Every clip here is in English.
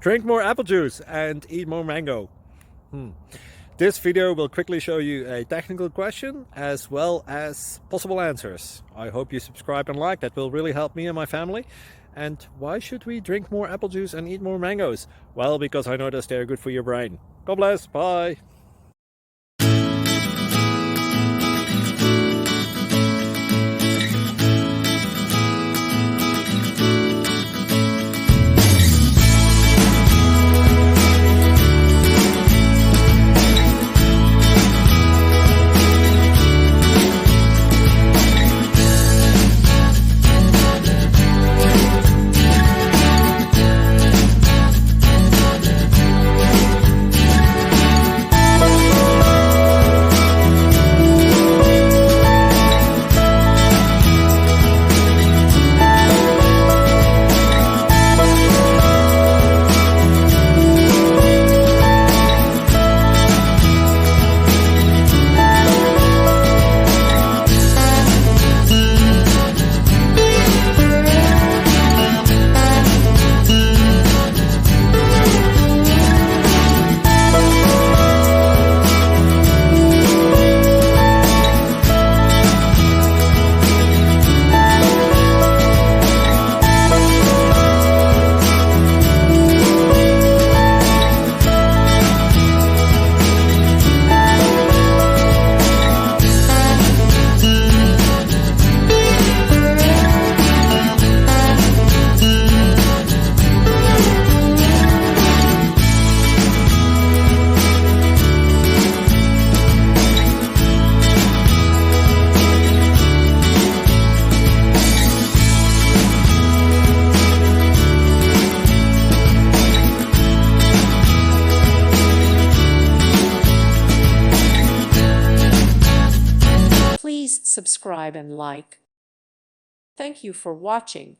Drink more apple juice and eat more mango. This video will quickly show you a technical question as well as possible answers. I hope you subscribe and like, that will really help me and my family. And why should we drink more apple juice and eat more mangoes? Well, because I noticed they're good for your brain. God bless, bye! Please subscribe and like. Thank you for watching.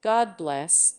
God bless.